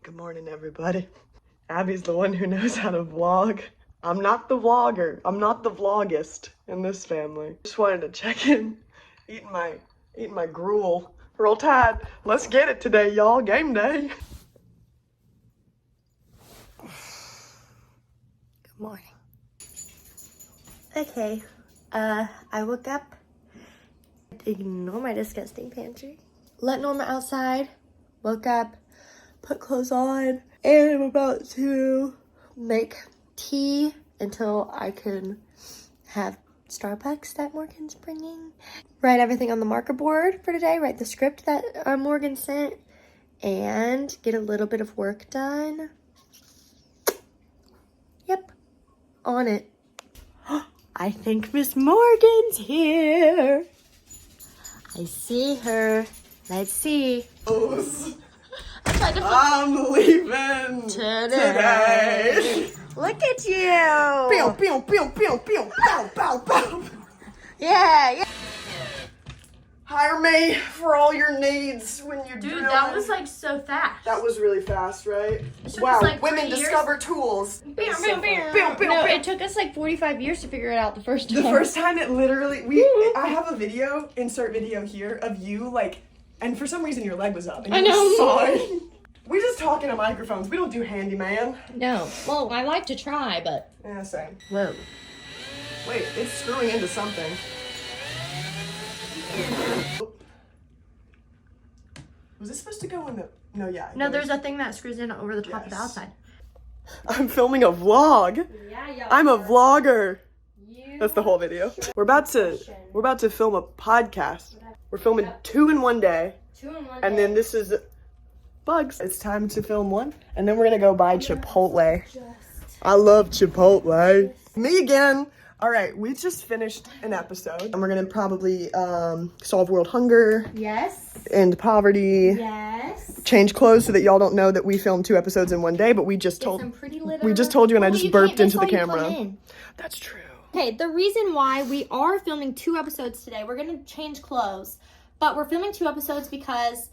Good morning, everybody. Abby's the one who knows how to vlog. I'm not the vlogger. I'm not the vlogist in this family. Just wanted to check in, eating my gruel. Roll Tide. Let's get it today, y'all. Game day. Good morning. Okay, I woke up. Ignore my disgusting pantry. Let Norma outside. Woke up, put clothes on, and I'm about to make tea until I can have Starbucks that Morgan's bringing. Write everything on the marker board for today. Write the script that Morgan sent, and get a little bit of work done. Yep, on it. I think Miss Morgan's here. I see her. Let's see. I'm leaving today. Look at you. Pew, pew, pew, pew, pew, pow, pow, pow. Yeah. Hire me for all your needs when you're Dude, that was like so fast. That was really fast, right? took Wow, us, like, women 3 years. discover tools. Bam, So bam, fun. bam. Bam, bam, No, bam. it took us like 45 years to figure it out the first time. The first time it literally, I have a video, insert video here, of you like, and for some reason your leg was up. And I you know. saw it. We just talk into microphones. We don't do handyman. No. Well, I like to try, but. Yeah, same. Whoa. Wait, it's screwing into something. Was this supposed to go in the, no, yeah. No, there's a thing that screws in over the top of the Yes. outside. I'm filming a vlog. Yeah, I'm a vlogger. That's the whole video. We're about to film a podcast. We're filming 2 in one day. 2 in 1 And then this is bugs. It's time to film one. And then we're gonna go buy Chipotle. I love Chipotle. Me again. All right, we just finished an episode. And we're gonna probably solve world hunger, Yes. end poverty, Yes. change clothes so that y'all don't know that we filmed 2 episodes in one day, but we just told you and I just burped into the camera. That's true. Okay, the reason why we are filming 2 episodes today, we're gonna change clothes, but we're filming 2 episodes because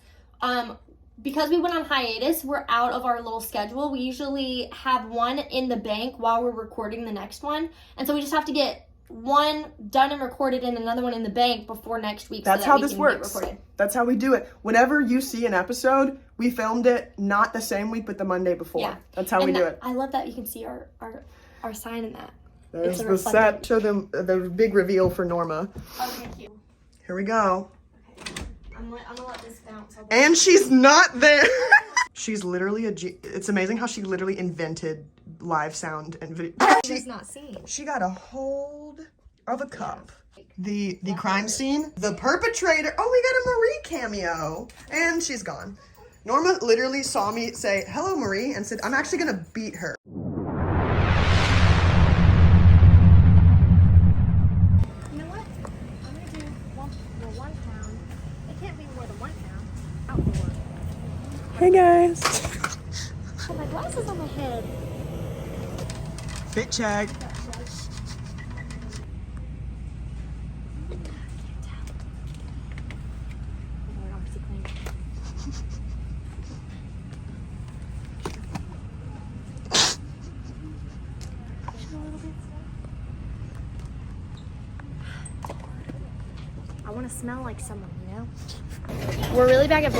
we went on hiatus, we're out of our little schedule. We usually have one in the bank while we're recording the next one, and so we just have to get one done and recorded and another one in the bank before next week. That's so that how we this can works. get recorded. That's how we do it. Whenever you see an episode, we filmed it not the same week, but the Monday before. Yeah. That's how we do it. I love that you can see our sign in that. There's It's a the reflective. set. Show them the big reveal for Norma. Oh, thank you. Here we go. I'm gonna let this bounce. And she's not there. She's literally it's amazing how she literally invented live sound and video. She's not seen. She got a hold of a cup. The crime scene, the perpetrator. Oh, we got a Marie cameo. And she's gone. Norma literally saw me say, "Hello, Marie," and said, "I'm actually gonna beat her." You know what? I'm gonna do 1 pound. It can't be more than 1 pound. Outdoor. Hey guys. Oh, my glasses on my head. Fit check. I want to smell like someone, you know? We're really bad at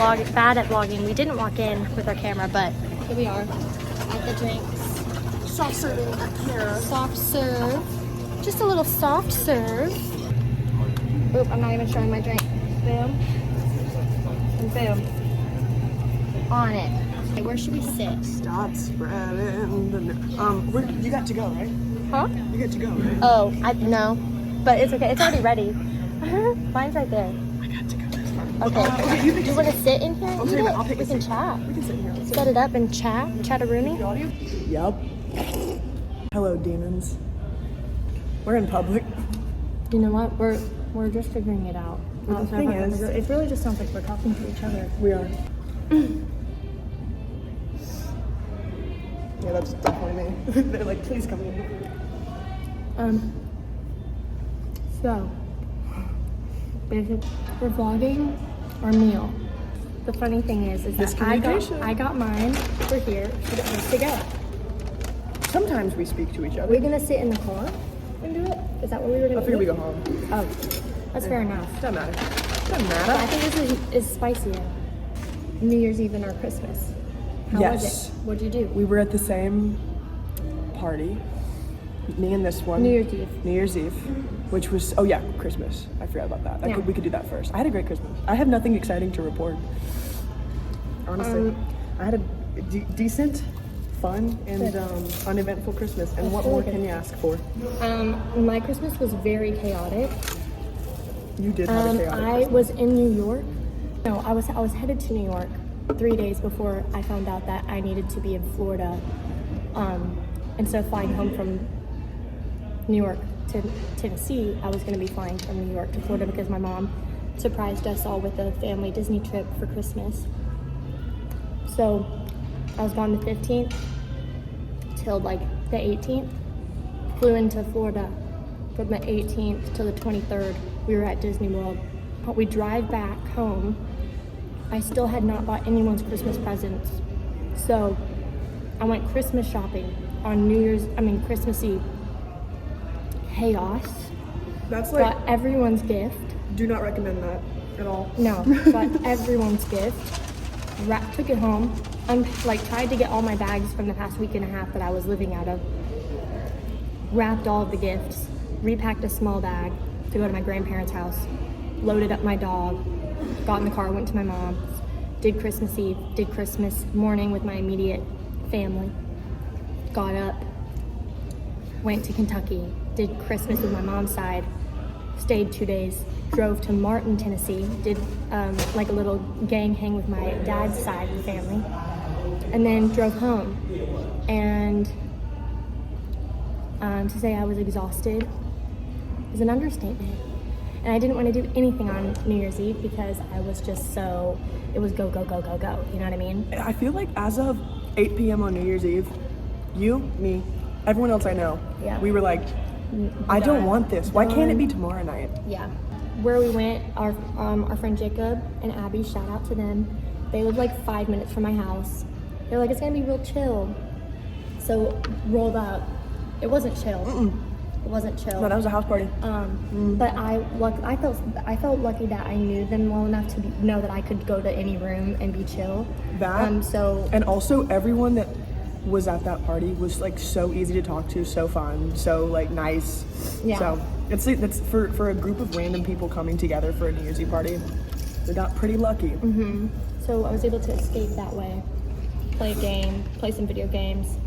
vlogging. We didn't walk in with our camera, but here we are at the drinks. Soft serving here. Soft serve. Just a little soft serve. Oop, I'm not even showing my drink. Boom. And boom. On it. Okay, where should we sit? Stop spreading the you got to go, right? Huh? You got to go, right? Oh, no. But it's okay. It's already ready. Mine's right there. I got to go. Okay. you Do you want to sit in here and eat I'll it? take We a can seat. chat. We can sit here. Set it up and chat. Chat-a-rooney. Yep. Hello, demons. We're in public. You know what? We're just figuring it out. The thing is, it really just sounds like we're talking to each other. we are. Yeah, that's definitely me. They're like, please come in. So, basically, we're vlogging our meal. the funny thing is that I got mine for here. She got hers to go. Sometimes we speak to each other. We're gonna sit in the car and do it? Is that what we were gonna I figure we do? go home. Oh, that's fair enough. Doesn't matter. Doesn't But I matter. think this is spicier. New Year's Eve and our Christmas. How was Yes. it? What'd you do? We were at the same party. Me and this one. New Year's Eve. New Year's Eve, which was, oh yeah, Christmas. I forgot about that. Yeah. We could do that first. I had a great Christmas. I have nothing exciting to report. Honestly, I had a decent, fun, and uneventful Christmas. And what more can you ask for? My Christmas was very chaotic. You did have a chaotic I Christmas. was in New York. No, I was headed to New York 3 days before I found out that I needed to be in Florida. Instead of flying home from New York to Tennessee, I was going to be flying from New York to Florida because my mom surprised us all with a family Disney trip for Christmas. So I was gone the 15th till like the 18th. Flew into Florida from the 18th to the 23rd. We were at Disney World. But we drive back home. I still had not bought anyone's Christmas presents. So I went Christmas shopping on Christmas Eve. Chaos. That's like, Got everyone's gift. do not recommend that at all. No, got everyone's gift. Took it home. Tried to get all my bags from the past week and a half that I was living out of. Wrapped all of the gifts. Repacked a small bag to go to my grandparents' house. Loaded up my dog. Got in the car, went to my mom's. Did Christmas Eve. Did Christmas morning with my immediate family. Got up. Went to Kentucky. Did Christmas with my mom's side. Stayed 2 days. Drove to Martin, Tennessee. Did like a little gang hang with my dad's side of the family. And then drove home. And to say I was exhausted is an understatement. And I didn't want to do anything on New Year's Eve because I was just so, it was go, go, go, go, go. You know what I mean? I feel like as of 8 p.m. on New Year's Eve, you, me, everyone else I know, Yeah. we were like, I don't want this. Why can't it be tomorrow night? Yeah. Where we went, our friend Jacob and Abby, shout out to them. They live like 5 minutes from my house. They're like, it's gonna be real chill. So rolled up. It wasn't chill. It wasn't chill. No, that was a house party. But I felt lucky that I knew them well enough to know that I could go to any room and be chill. And also everyone that was at that party was like so easy to talk to, so fun, so like nice. Yeah. So it's for a group of random people coming together for a New Year's Eve party. We got pretty lucky. So I was able to escape that way. Play a game, play some video games.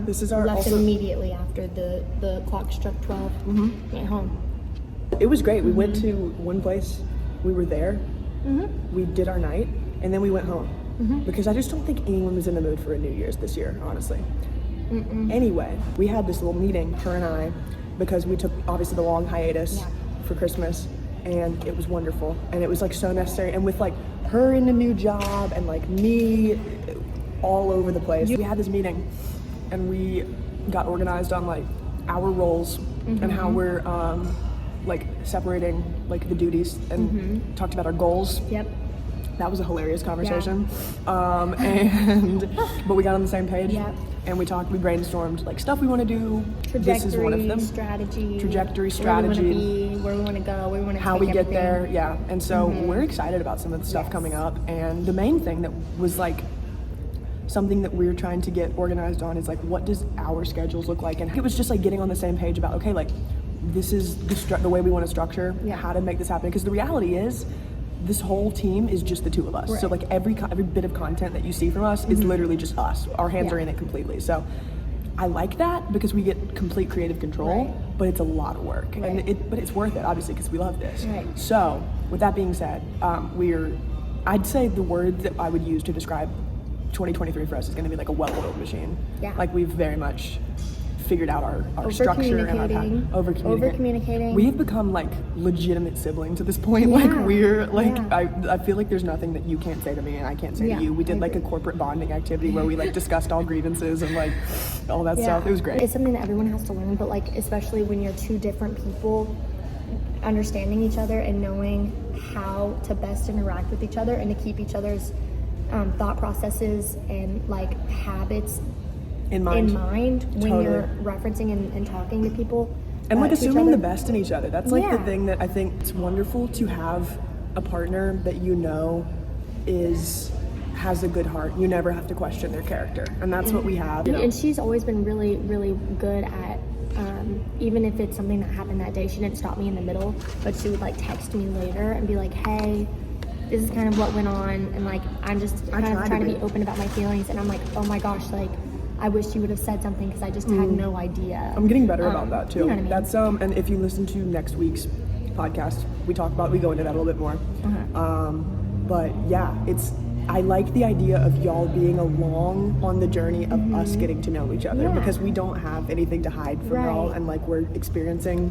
This is our left also- immediately after the clock struck 12. Went home. It was great. We went to one place. We were there. We did our night, and then we went home. Because I just don't think anyone was in the mood for a New Year's this year, honestly. Anyway, we had this little meeting, her and I, because we took obviously the long hiatus for Christmas, and it was wonderful, and it was like so necessary. And with like her in a new job and like me all over the place, we had this meeting, and we got organized on like our roles and how we're like separating like the duties, and talked about our goals. Yep. That was a hilarious conversation. But we got on the same page. Yep. And we brainstormed like stuff we want to do. This is one of them. Trajectory, strategy. where we want to go, where we want to How take we get everything. there, yeah. And so we're excited about some of the stuff coming up. And the main thing that was like something that we're trying to get organized on is like, what does our schedules look like? And it was just like getting on the same page about, okay, like this is the way we want to structure how to make this happen. Because the reality is, this whole team is just the two of us. Right. So like every bit of content that you see from us is literally just us. Our hands are in it completely. So I like that because we get complete creative control, but it's a lot of work. And but it's worth it, obviously, because we love this. Right. So with that being said, I'd say the word that I would use to describe 2023 for us is going to be like a well-oiled machine. Yeah. Like we've very much figured out our structure and our pattern. Over-communicating. We've become like legitimate siblings at this point. Like we're like, I feel like there's nothing that you can't say to me and I can't say to you. We did like a corporate bonding activity where we like discussed all grievances and like all that stuff. It was great. It's something that everyone has to learn, but like especially when you're two different people, understanding each other and knowing how to best interact with each other and to keep each other's thought processes and like habits In mind. when Totally. you're referencing and talking to people. And like to each assuming other. the best in each other. That's like the Yeah. thing that I think it's wonderful to have a partner that you know has a good heart. You never have to question their character. And that's what we have. You know? And she's always been really, really good at, even if it's something that happened that day, she didn't stop me in the middle, but she would like text me later and be like, hey, this is kind of what went on, and like I'm just kind of trying to be open about my feelings, and I'm like, oh my gosh, like I wish you would have said something because I just had no idea. I'm getting better about that too. You know what I mean? That's and if you listen to next week's podcast, we go into that a little bit more. But yeah, I like the idea of y'all being along on the journey of us getting to know each other because we don't have anything to hide from y'all, and like we're experiencing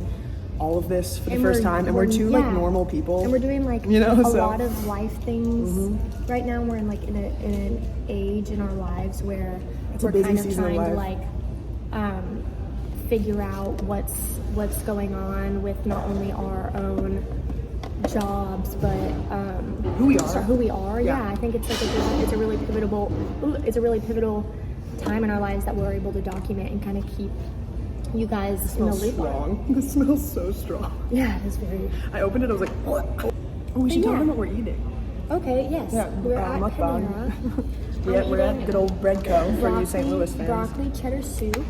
all of this for the first time, and we're two like normal people, and we're doing like a lot of life things. Right now we're in like in an age in our lives where we're kind of trying to like figure out what's going on with not only our own jobs but who we are. Yeah, I think it's like it's a really pivotal time in our lives that we're able to document and kind of keep you guys in the loop. This smells so strong. Yeah, it's very. I opened it, I was like, what? Oh, we should tell them what we're eating. Okay, yes. Yeah, we're at mukbang. Panera. We're at good old Bread Co. for you St. Louis fans. Broccoli cheddar soup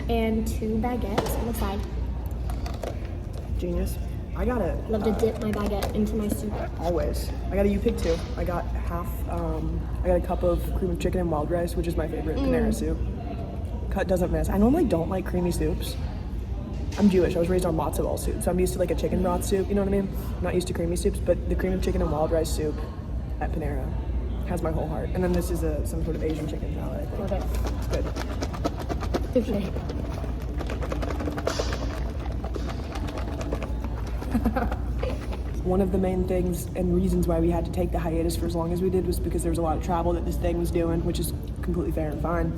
and 2 baguettes on the side. Genius. I got it. Love to dip my baguette into my soup. Always. You pick 2. I got I got a cup of cream of chicken and wild rice, which is my favorite Panera soup. Cut doesn't miss. I normally don't like creamy soups. I'm Jewish. I was raised on matzo ball soup, so I'm used to like a chicken broth soup. You know what I mean? I'm not used to creamy soups, but the cream of chicken and wild rice soup at Panera has my whole heart. And then this is some sort of Asian chicken salad, I think. Love it. It's good. Okay. One of the main things and reasons why we had to take the hiatus for as long as we did was because there was a lot of travel that this thing was doing, which is completely fair and fine.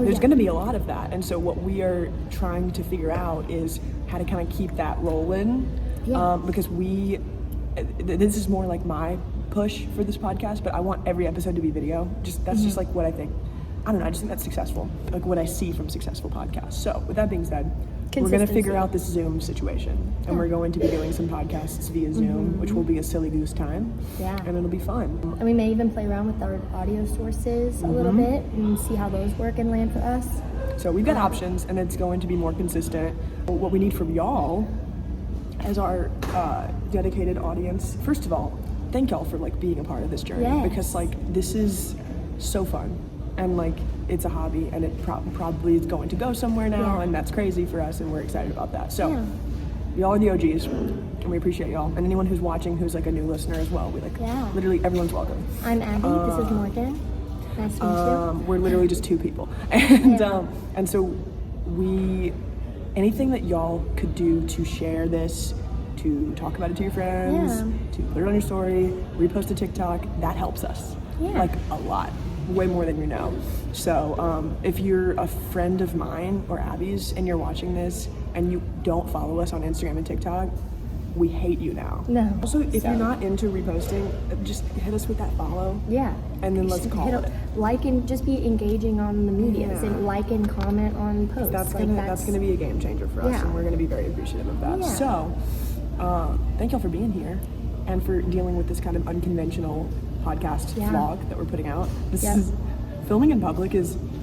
There's going to be a lot of that, and so what we are trying to figure out is how to kind of keep that rolling. Because this is more like my push for this podcast, but I want every episode to be video. That's just like what I think. I don't know, I just think that's successful, like what I see from successful podcasts. So with that being said, we're going to figure out this Zoom situation, and we're going to be doing some podcasts via Zoom, which will be a silly goose time. Yeah. And it'll be fun. And we may even play around with our audio sources a little bit and see how those work and land for us. So we've got options, and it's going to be more consistent. What we need from y'all as our dedicated audience, first of all, thank y'all for like being a part of this journey, because like this is so fun. And like it's a hobby, and it probably is going to go somewhere now, and that's crazy for us, and we're excited about that. So y'all are the OGs, and we appreciate y'all. And anyone who's watching who's like a new listener as well, we like literally everyone's welcome. I'm Abby. This is Morgan. Nice to meet you. We're literally just 2 people, and and so anything that y'all could do to share this, to talk about it to your friends, to put it on your story, repost to TikTok, that helps us like a lot. Way more than you know. So if you're a friend of mine or Abby's and you're watching this and you don't follow us on Instagram and TikTok, we hate you now. No. Also, if you're not into reposting, just hit us with that follow. Yeah. And then let's call it. Like and just be engaging on the medias and like and comment on posts. That's gonna be a game changer for us, and we're gonna be very appreciative of that. Yeah. So thank y'all for being here and for dealing with this kind of unconventional podcast vlog that we're putting out. This is filming in public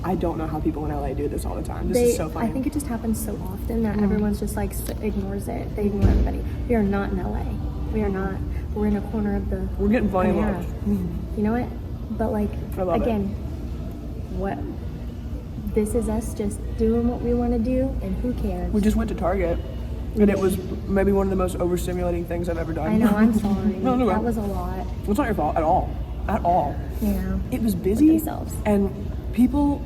I don't know how people in LA do this all the time. This is so funny. I think it just happens so often that everyone's just like ignores it. They ignore everybody. We are not in LA. We are not. We're in a corner of the. We're getting funny love. You know what? But like again, this is us just doing what we want to do, and who cares? We just went to Target. And it was maybe one of the most overstimulating things I've ever done. I know, I'm sorry. No. That was a lot. It's not your fault at all. At all. Yeah. It was busy. And people,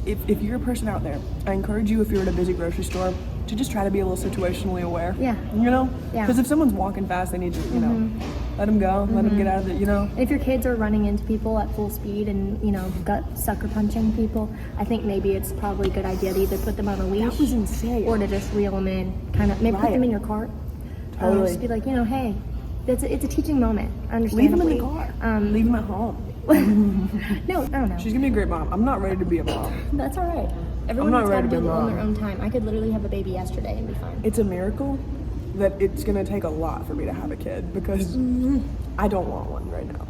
if you're a person out there, I encourage you, if you're at a busy grocery store, to just try to be a little situationally aware. Yeah. You know? Yeah. Because if someone's walking fast, they need to, you know, let them go, let them get out of it, you know? If your kids are running into people at full speed and, you know, gut sucker punching people, I think maybe it's probably a good idea to either put them on a leash. That was insane. Or to just reel them in, kind of, maybe put them in your cart. Totally. Just be like, hey, it's a teaching moment. Leave him in Understandably. the car. Leave him at home. No, I don't know. She's gonna be a great mom. I'm not ready to be a mom. That's all right. Everyone not has got ready to to do be it a on mom. their own time. I could literally have a baby yesterday and be fine. It's a miracle that it's gonna take a lot for me to have a kid because I don't want one right now.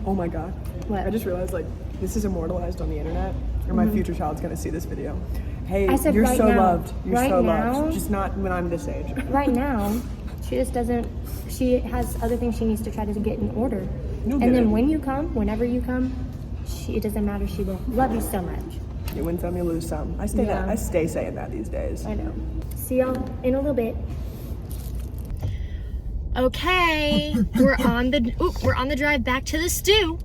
Oh my god. What? I just realized like this is immortalized on the internet, or my future child's gonna see this video. Hey, I said you're right so now. loved. You're Right so now. loved. Just not when I'm this age. Right now, she just doesn't. She has other things she needs to try to get in order. You'll And get then it. when you come, whenever you come, it doesn't matter. She will love you so much. You win some, you lose some. I stay saying that these days. I know. See y'all in a little bit. Okay, we're on the drive back to the stew.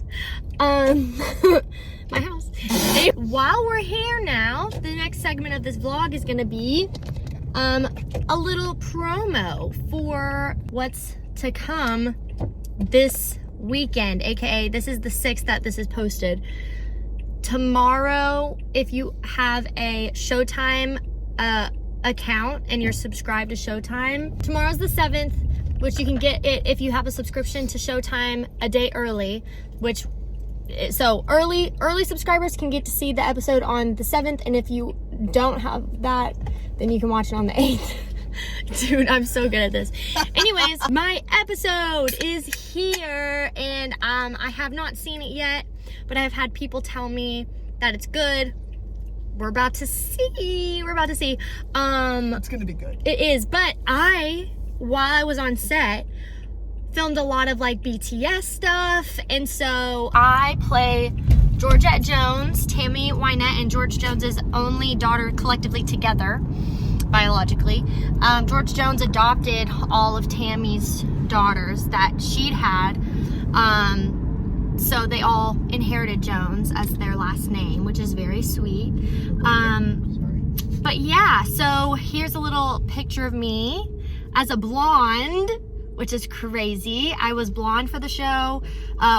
My house. And while we're here now, the next segment of this vlog is gonna be a little promo for what's to come this weekend, aka this is the 6th that this is posted. Tomorrow, if you have a Showtime account and you're subscribed to Showtime, tomorrow's the 7th, which you can get it if you have a subscription to Showtime a day early, so early subscribers can get to see the episode on the 7th, and if you don't have that, then you can watch it on the 8th. Dude, I'm so good at this. Anyways, my episode is here, and I have not seen it yet, but I've had people tell me that it's good. We're about to see. It's gonna be good. It is, but while I was on set, filmed a lot of like BTS stuff, and so I play Georgette Jones, Tammy Wynette, and George Jones's only daughter collectively together, biologically. George Jones adopted all of Tammy's daughters that she'd had, so they all inherited Jones as their last name, which is very sweet. But yeah, so here's a little picture of me as a blonde, which is crazy. I was blonde for the show,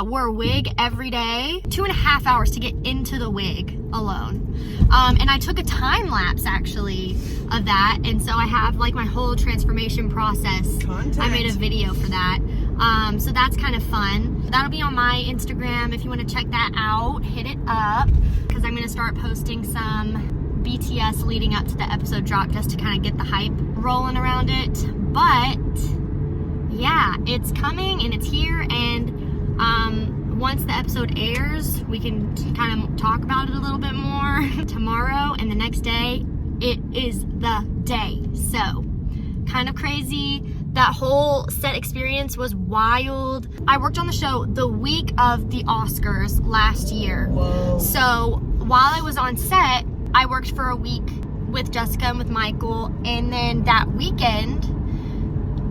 wore a wig every day, 2.5 hours to get into the wig alone. And I took a time lapse actually of that. And so I have like my whole transformation process. Content. I made a video for that. So that's kind of fun. That'll be on my Instagram. If you want to check that out, hit it up, because I'm going to start posting some BTS leading up to the episode drop just to kind of get the hype rolling around it. But yeah, it's coming and it's here, and once the episode airs, we can kind of talk about it a little bit more. Tomorrow and the next day, it is the day. So kind of crazy. That whole set experience was wild. I worked on the show the week of the Oscars last year. Whoa. So while I was on set, I worked for a week with Jessica and with Michael, and then that weekend,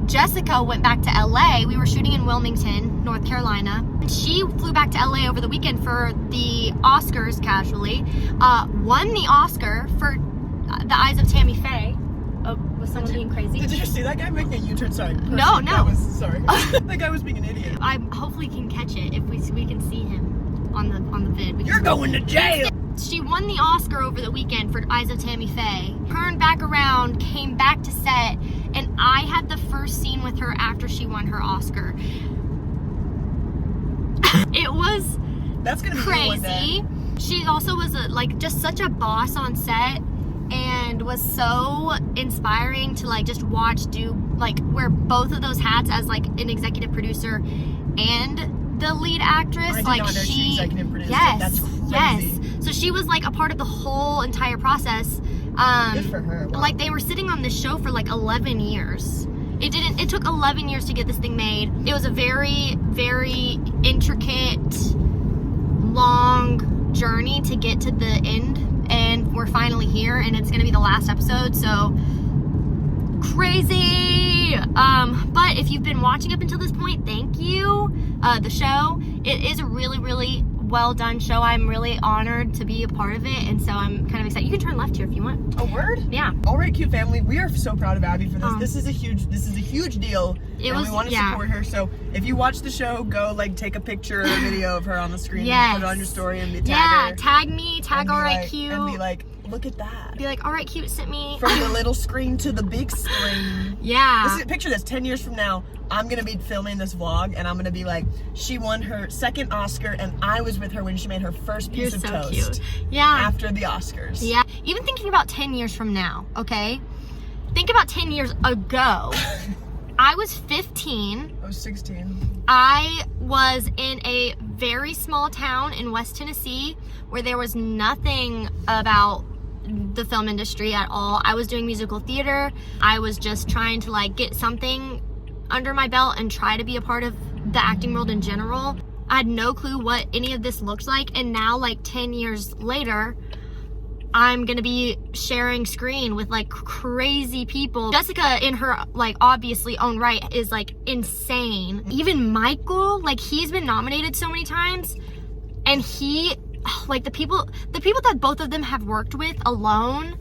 Jessica went back to LA. We were shooting in Wilmington, North Carolina. She flew back to LA over the weekend for the Oscars casually. Won the Oscar for The Eyes of Tammy Faye. Oh, was someone being crazy? Did you see that guy making a U-turn? Sorry. No. Sorry. That guy was being an idiot. I hopefully can catch it if we can see him on the vid. You're going to jail. She won the Oscar over the weekend for Eyes of Tammy Faye. Turned back around, came back to set, and I had the first scene with her after she won her Oscar. It was That's gonna be one day. crazy. She also was just such a boss on set, and was so inspiring to like just watch wear both of those hats as like an executive producer and the lead actress. I did not know she was executive producer. Yes, That's crazy. yes. So she was like a part of the whole entire process. Good for her. Wow. Like they were sitting on this show for like 11 years. It took 11 years to get this thing made. It was a very, very intricate, long journey to get to the end, and we're finally here, and it's gonna be the last episode, so crazy. But if you've been watching up until this point, thank you. The show, it is a really, really well done show. I'm really honored to be a part of it, and so I'm kind of excited. You can turn left here if you want. A word? Yeah. All right, cute family. We are so proud of Abby for this. Oh. This is a huge deal. It and was- we want to yeah. support her. So if you watch the show, go like take a picture or a video of her on the screen. Yes. Put it on your story and tag Yeah, her. tag me, tag and be alright like- cute. And be like, look at that. Be like, all right, cute, sent me. From the little screen to the big screen. Yeah. Picture this, 10 years from now, I'm gonna be filming this vlog and I'm gonna be like, she won her second Oscar and I was with her when she made her first piece of toast. Cute. Yeah. After the Oscars. Yeah. Even thinking about 10 years from now, okay? Think about 10 years ago. I was 15. I was 16. I was in a very small town in West Tennessee where there was nothing about the film industry at all. I was doing musical theater. I was just trying to like get something under my belt and try to be a part of the acting world in general. I had no clue what any of this looked like, and now like 10 years later, I'm gonna be sharing screen with like crazy people. Jessica, in her like obviously own right, is like insane. Even Michael, like he's been nominated so many times, and he, like the people that both of them have worked with alone,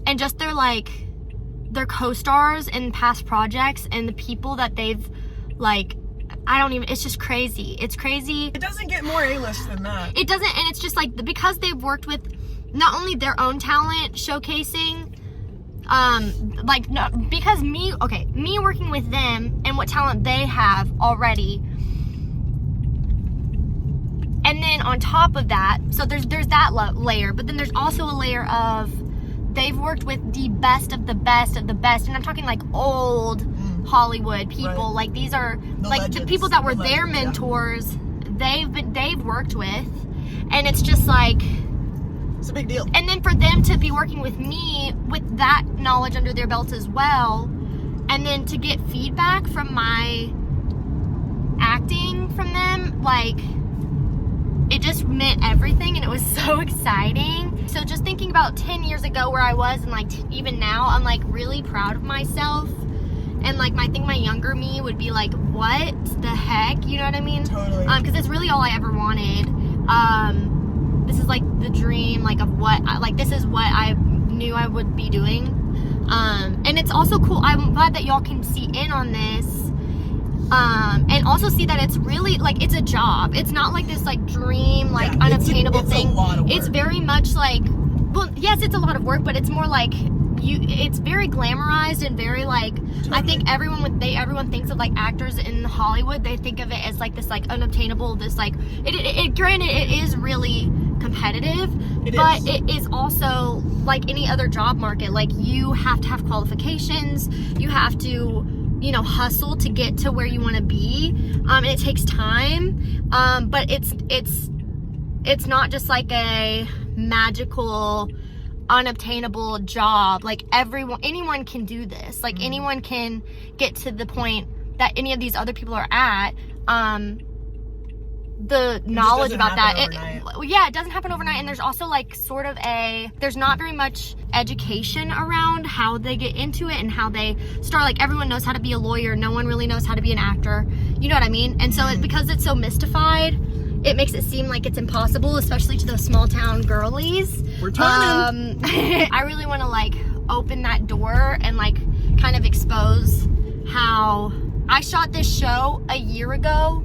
and just their co-stars in past projects, and the people that they've like, it's just crazy. It's crazy. It doesn't get more A-list than that. It doesn't, and it's just like because they've worked with not only their own talent showcasing, because me working with them and what talent they have already, and then on top of that, so there's that layer, but then there's also a layer of they've worked with the best of the best of the best, and I'm talking like old Hollywood people, right. Like these are the like legends. The people that were their mentors, yeah. They've worked with, and it's just like, it's a big deal. And then for them to be working with me with that knowledge under their belts as well, and then to get feedback from my acting from them, like, it just meant everything, and it was so exciting. So just thinking about 10 years ago where I was, and like even now, I'm like really proud of myself. And like I think my younger me would be like, what the heck? You know what I mean? Totally. Because it's really all I ever wanted. This is like the dream, like of what, like this is what I knew I would be doing. And it's also cool. I'm glad that y'all can see in on this. And also see that it's really like, it's a job. It's not like this like dream, like unobtainable thing. A lot of work. It's very much like, well, yes, it's a lot of work, but it's more like, it's very glamorized and very like, totally. I think everyone thinks of like actors in Hollywood, they think of it as like this like unobtainable, this like, granted it is really competitive, but it is also like any other job market. Like you have to have qualifications, you have to, hustle to get to where you want to be, and it takes time, but it's not just like a magical unobtainable job. Like anyone can do this. Like anyone can get to the point that any of these other people are at. The knowledge about that, it doesn't happen overnight. And there's also like sort of there's not very much education around how they get into it and how they start. Like everyone knows how to be a lawyer, no one really knows how to be an actor, you know what I mean? And so because it's so mystified, it makes it seem like it's impossible, especially to those small town girlies. We're trying. I really want to like open that door and like kind of expose how I shot this show a year ago.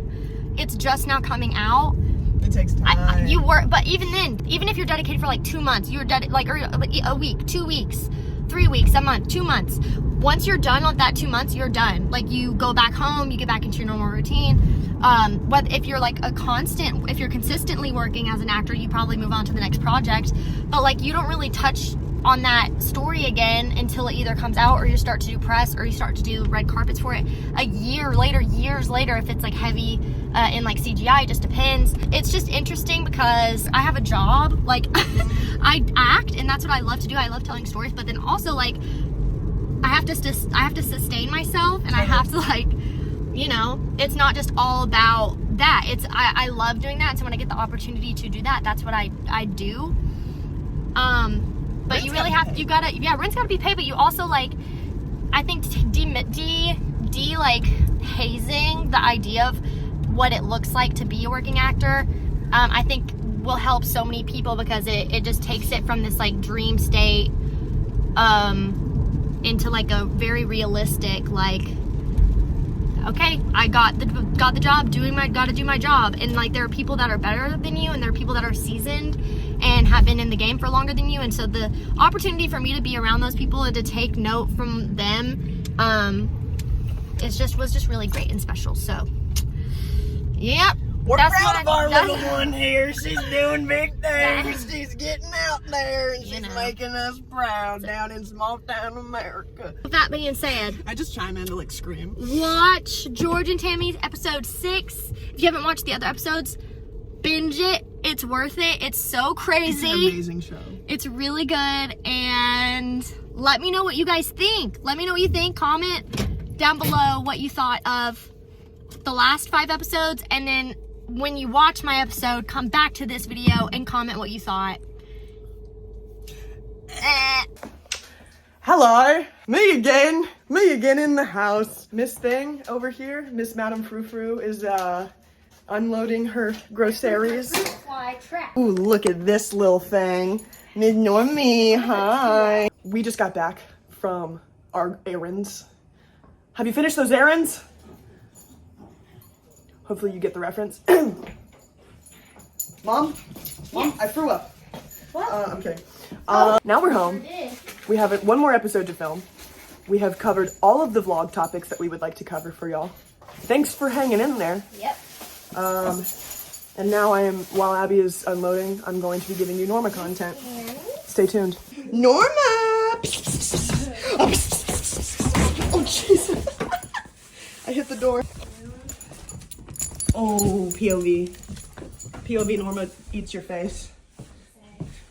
It's just now coming out. It takes time. But even then, even if you're dedicated for like 2 months, or a week, 2 weeks, 3 weeks, a month, 2 months. Once you're done on that 2 months, you're done. Like you go back home, you get back into your normal routine. But if you're like if you're consistently working as an actor, you probably move on to the next project. But like you don't really touch on that story again until it either comes out, or you start to do press, or you start to do red carpets for it years later, if it's like heavy in like CGI. It just depends. It's just interesting because I have a job, like I act, and that's what I love to do. I love telling stories, but then also like I have to sustain myself, and I have to like, it's not just all about that. I love doing that, and so when I get the opportunity to do that, that's what I do. But you really have, rent's gotta be paid, but you also like, I think like hazing the idea of what it looks like to be a working actor, I think will help so many people, because it just takes it from this like dream state, into like a very realistic, like, okay, I got the job, gotta do my job. And like there are people that are better than you, and there are people that are seasoned, and have been in the game for longer than you, and so the opportunity for me to be around those people and to take note from them was just really great and special. So yep, We're that's proud what of our that's- little one here. She's doing big things. She's getting out there and she's know. making us proud down in small town America. With that being said, I just chime in to like scream. watch George and Tammy's episode 6. If you haven't watched the other episodes, binge it. It's worth it. It's so crazy. It's an amazing show. It's really good, and let me know what you guys think. Let me know what you think. Comment down below what you thought of the last 5 episodes, and then when you watch my episode, come back to this video and comment what you thought. Hello, me again in the house. Miss Thing over here, Miss Madame Frou Frou is unloading her groceries. Ooh, look at this little thing. Miss Normie, hi. We just got back from our errands. Have you finished those errands? Hopefully you get the reference. Mom, I threw up. What? I'm kidding. Now we're home. We have one more episode to film. We have covered all of the vlog topics that we would like to cover for y'all. Thanks for hanging in there. Yep. And now while Abby is unloading, I'm going to be giving you Norma content. Stay tuned. Norma! Oh, jeez. I hit the door. Oh, POV. POV Norma eats your face.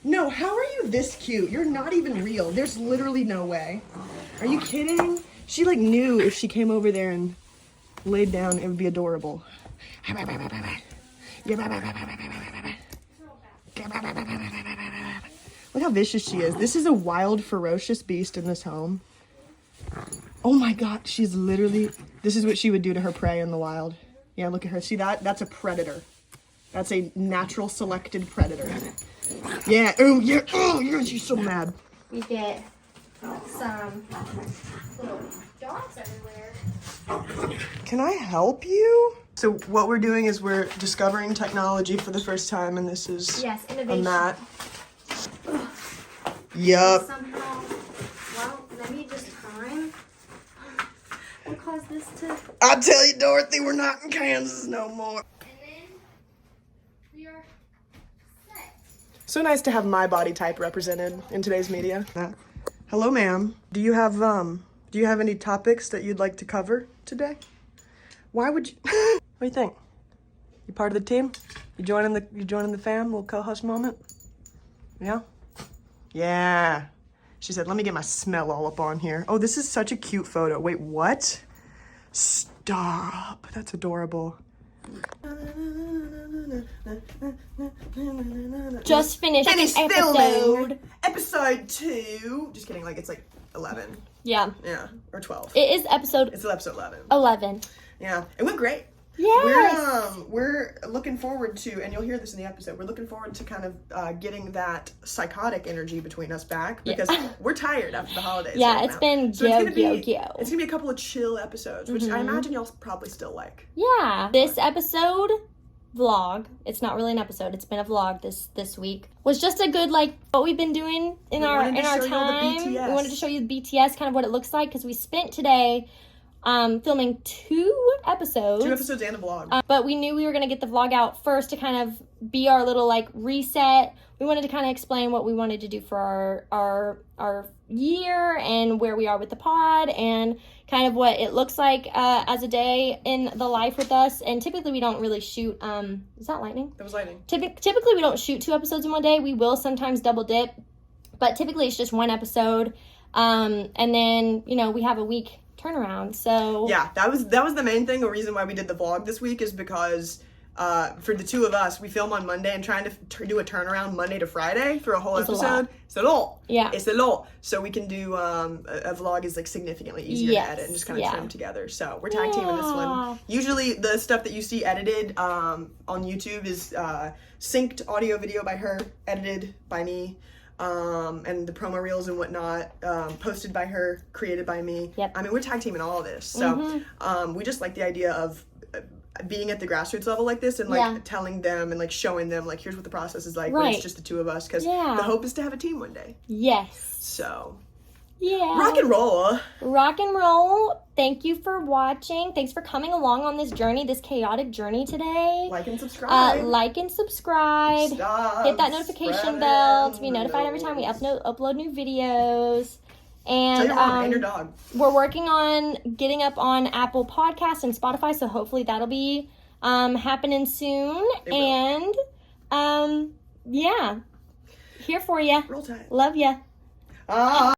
No, how are you this cute? You're not even real. There's literally no way. Are you kidding? She like knew if she came over there and laid down, it would be adorable. Look how vicious she is. This is a wild, ferocious beast in this home. Oh my God, she's literally, this is what she would do to her prey in the wild. Yeah, look at her. See that? That's a predator. That's a natural selected predator. Yeah, oh yeah, she's so mad. We get some little dogs everywhere. Can I help you? So what we're doing is we're discovering technology for the first time, and this is Yes, a innovation. mat. Yup. Somehow, well, maybe just time will cause this to. I tell you, Dorothy, we're not in Kansas no more. And then we are set. So nice to have my body type represented in today's media. Hello, ma'am. Do you have any topics that you'd like to cover today? Why would you? What do you think? You part of the team? You joining the fam? Little co-host moment? Yeah? Yeah. She said, let me get my smell all up on here. Oh, this is such a cute photo. Wait, what? Stop. That's adorable. Just finished Finished episode. filming episode 2. Just kidding, like it's like 11. Yeah, Yeah, or 12. it is episode It's episode 11. 11. Yeah, it went great. Yes. We're looking forward to, and you'll hear this in the episode, we're looking forward to kind of getting that psychotic energy between us back because we're tired after the holidays. Yeah, right it's now. been So it's gonna be- yo. It's gonna be a couple of chill episodes, which I imagine y'all probably still like. Yeah, this episode vlog, it's not really an episode, it's been a vlog this week, was just a good like what we've been doing in our wanted to show y'all the time. BTS. We wanted to show you the BTS, kind of what it looks like, because we spent today filming 2 episodes. 2 episodes and a vlog. But we knew we were going to get the vlog out first to kind of be our little like reset. We wanted to kind of explain what we wanted to do for our year and where we are with the pod and kind of what it looks like as a day in the life with us. And typically we don't really shoot, is that lightning? That was lightning. Typically we don't shoot 2 episodes in one day. We will sometimes double dip, but typically it's just 1 episode. And then, you know, we have a week turnaround. So Yeah, that was the main thing. The reason why we did the vlog this week is because for the 2 of us, we film on Monday, and trying to do a turnaround Monday to Friday for a whole It's a episode. lot. It's a lot. Yeah. It's a lot. So we can do a vlog is like significantly easier Yes, to edit and just kind of yeah. trim together. So we're tag teaming this Yeah. one. Usually the stuff that you see edited on YouTube is synced audio video by her, edited by me. And the promo reels and whatnot, posted by her, created by me. Yep. I mean, we're tag teaming all of this. So we just like the idea of being at the grassroots level like this and like Yeah. telling them and like showing them like here's what the process is like when Right. it's just the two of us, because Yeah. the hope is to have a team one day. Yes. So Yeah. rock and roll. Rock and roll. Thank you for watching. Thanks for coming along on this journey, this chaotic journey today. Like and subscribe. Like and subscribe. Stop Hit that notification spreading bell to be notified every those. time we upload new videos. Tell And your mom and your dog. we're working on getting up on Apple Podcasts and Spotify, so hopefully that'll be happening soon. It will. And yeah, here for you. Roll Tide. Love ya. Ah.